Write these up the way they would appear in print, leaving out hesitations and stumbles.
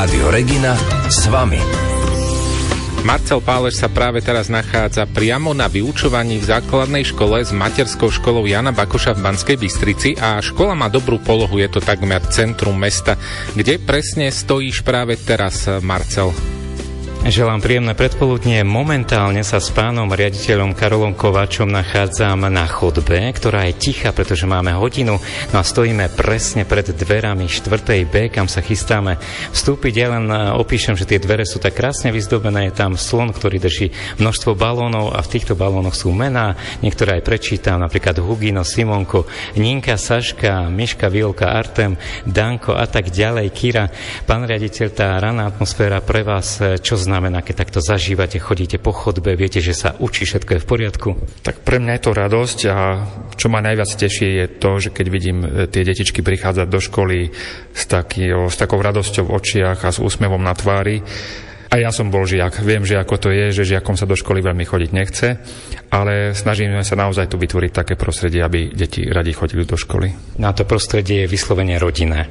Rádio Regina s vami. Marcel Páleš sa práve teraz nachádza priamo na vyučovaní v základnej škole s materskou školou Jana Bakoša v Banskej Bystrici a škola má dobrú polohu, je to takmer centrum mesta. Kde presne stojíš práve teraz, Marcel? Želám príjemné predpoludnie. Momentálne sa s pánom riaditeľom Karolom Kováčom nachádzam na chodbe, ktorá je tichá, pretože máme hodinu. No a stojíme presne pred dverami 4. B, kam sa chystáme vstúpiť. Ja len opíšem, že tie dvere sú tak krásne vyzdobené. Je tam slon, ktorý drží množstvo balónov a v týchto balónoch sú mená. Niektoré aj prečítam, napríklad Hugino, Simonko, Ninka, Saška, Miška, Violka, Artem, Danko a tak ďalej. Kira, pán riaditeľ, tá raná atmosféra pre vás, čo znamená, keď takto zažívate, chodíte po chodbe, viete, že sa učí, všetko je v poriadku? Tak pre mňa je to radosť a čo ma najviac teší je to, že keď vidím tie detičky prichádzať do školy s takou radosťou v očiach a s úsmevom na tvári. A ja som bol žiak, viem, že ako to je, že žiakom sa do školy veľmi chodiť nechce, ale snažíme sa naozaj tu vytvoriť také prostredie, aby deti radi chodili do školy. Na to prostredie je vyslovene rodinné.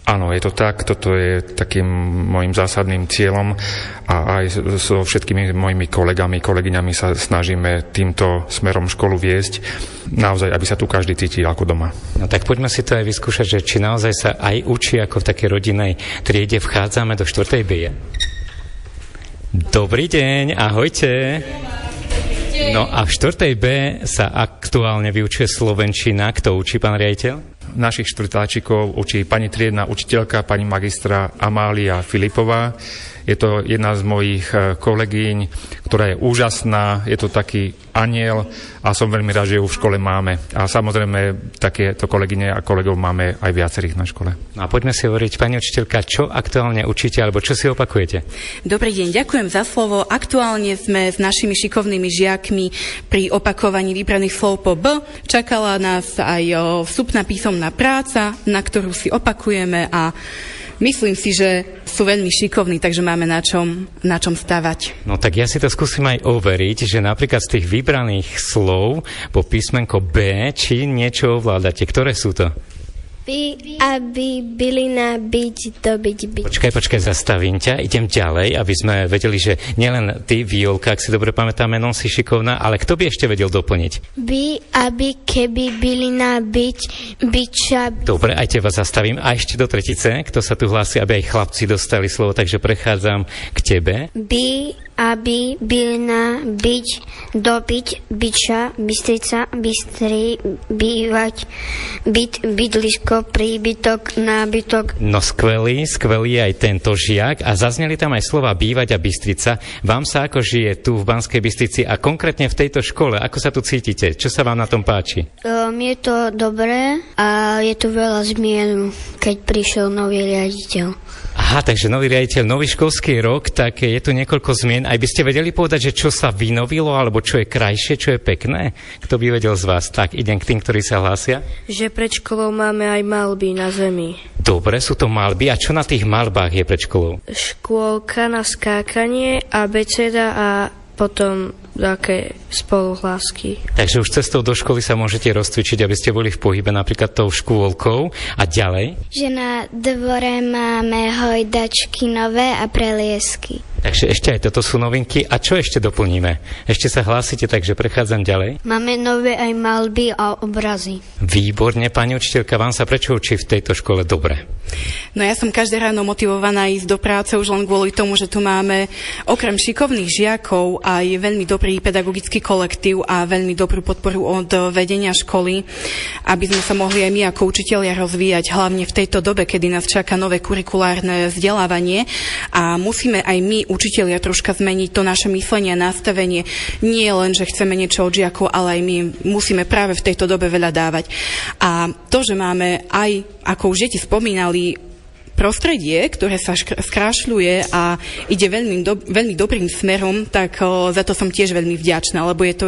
Áno, je to tak, toto je takým môjim zásadným cieľom a aj so všetkými mojimi kolegami, kolegyňami sa snažíme týmto smerom školu viesť, naozaj, aby sa tu každý cítil ako doma. No tak poďme si to aj vyskúšať, že či naozaj sa aj učí ako v takej rodinnej triede. Vchádzame do 4. B. Dobrý deň, ahojte. No a v 4. B sa aktuálne vyučuje slovenčina. Kto učí, pán riaditeľ? Našich štvrtáčikov učí pani triedna učiteľka, pani magistra Amália Filipová. Je to jedna z mojich kolegyň, ktorá je úžasná, je to taký anjel a som veľmi rád, že ju v škole máme. A samozrejme, takéto kolegyne a kolegov máme aj viacerých na škole. No a poďme si hovoriť, pani učiteľka, čo aktuálne učíte, alebo čo si opakujete? Dobrý deň, ďakujem za slovo. Aktuálne sme s našimi šikovnými žiakmi pri opakovaní vybraných slov po B. Čakala nás aj vstupná písomná práca, na ktorú si opakujeme a myslím si, že sú veľmi šikovní, takže máme na čom stavať. No tak ja si to skúsim aj overiť, že napríklad z tých vybraných slov po písmenko B, či niečo ovládate. Ktoré sú to? By, aby, bylina, byť, dobyť, byť. Počkaj, zastavím ťa, idem ďalej, aby sme vedeli, že nielen ty, Violka, ak si dobre pamätáme, non si šikovná, ale kto by ešte vedel doplniť? By, aby, keby, bylina, byť, byča. Dobre, aj teba zastavím. A ešte do tretice, kto sa tu hlási, aby aj chlapci dostali slovo, takže prechádzam k tebe. By, aby, bylina, byť, dobyť, byča, bystrica, bystri, bývať, byt, bydlisko, príbytok, nábytok. No skvelý aj tento žiak a zazneli tam aj slova bývať a Bystrica. Vám sa ako žije tu v Banskej Bystrici a konkrétne v tejto škole? Ako sa tu cítite? Čo sa vám na tom páči? Je to dobré a je tu veľa zmien, keď prišiel nový riaditeľ. Aha, takže nový riaditeľ, nový školský rok, tak je tu niekoľko zmien. Aj by ste vedeli povedať, že čo sa vynovilo, alebo čo je krajšie, čo je pekné? Kto by vedel z vás? Tak, idem k tým, ktorí sa hlásia. Že pred školou máme aj malby na zemi. Dobre, sú to malby. A čo na tých malbách je pred školou? Škôlka na skákanie, abeceda a potom také spoluhlásky. Takže už cestou do školy sa môžete rozcvičiť, aby ste boli v pohybe napríklad tou škôlkou. A ďalej? Že na dvore máme hojdačky nové a preliesky. Takže ešte aj toto sú novinky. A čo ešte doplníme? Ešte sa hlásite, takže prechádzam ďalej. Máme nové aj malby a obrazy. Výborne, pani učiteľka, vám sa prečo učí v tejto škole dobre? No ja som každé ráno motivovaná ísť do práce už len kvôli tomu, že tu máme okrem šikovných žiakov aj veľmi dobrý pedagogický kolektív a veľmi dobrú podporu od vedenia školy, aby sme sa mohli aj my ako učitelia rozvíjať, hlavne v tejto dobe, kedy nás čaká nové kurikulárne vzdelávanie a musíme aj my učitelia troška zmeniť to naše myslenie a nastavenie. Nie len, že chceme niečo od žiakov, ale aj my musíme práve v tejto dobe veľa dávať. A to, že máme aj, ako už deti spomínali, prostredie, ktoré sa skrášľuje a ide veľmi dobrým smerom, tak za to som tiež veľmi vďačná, lebo je to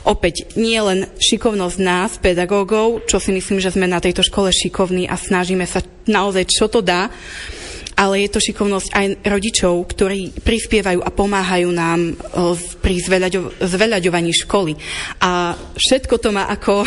opäť nie len šikovnosť nás, pedagógov, čo si myslím, že sme na tejto škole šikovní a snažíme sa naozaj, čo to dá, ale je to šikovnosť aj rodičov, ktorí prispievajú a pomáhajú nám pri zveľaďovaní školy. A všetko to má ako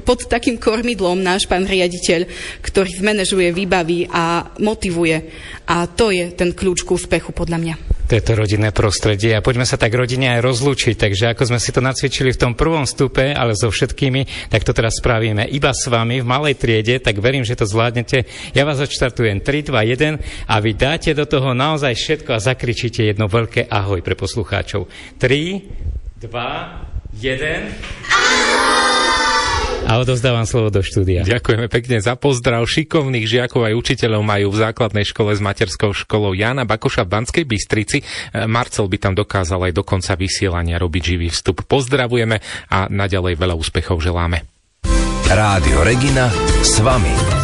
pod takým kormidlom náš pán riaditeľ, ktorý zmanéžuje, vybaví a motivuje. A to je ten kľúč k úspechu podľa mňa. To je to rodinné prostredie a poďme sa tak rodine aj rozlúčiť. Takže ako sme si to nacvičili v tom prvom stupe, ale so všetkými, tak to teraz spravíme iba s vami v malej triede, tak verím, že to zvládnete. Ja vás odštartujem 3, 2, 1 a vy dáte do toho naozaj všetko a zakričíte jedno veľké ahoj pre poslucháčov. 3, 2, 1 ahoj! A odovzdávam slovo do štúdia. Ďakujeme pekne za pozdrav. Šikovných žiakov aj učiteľov majú v základnej škole s materskou školou Jána Bakoša v Banskej Bystrici. Marcel by tam dokázal aj do konca vysielania robiť živý vstup. Pozdravujeme a naďalej veľa úspechov želáme. Rádio Regina s vami.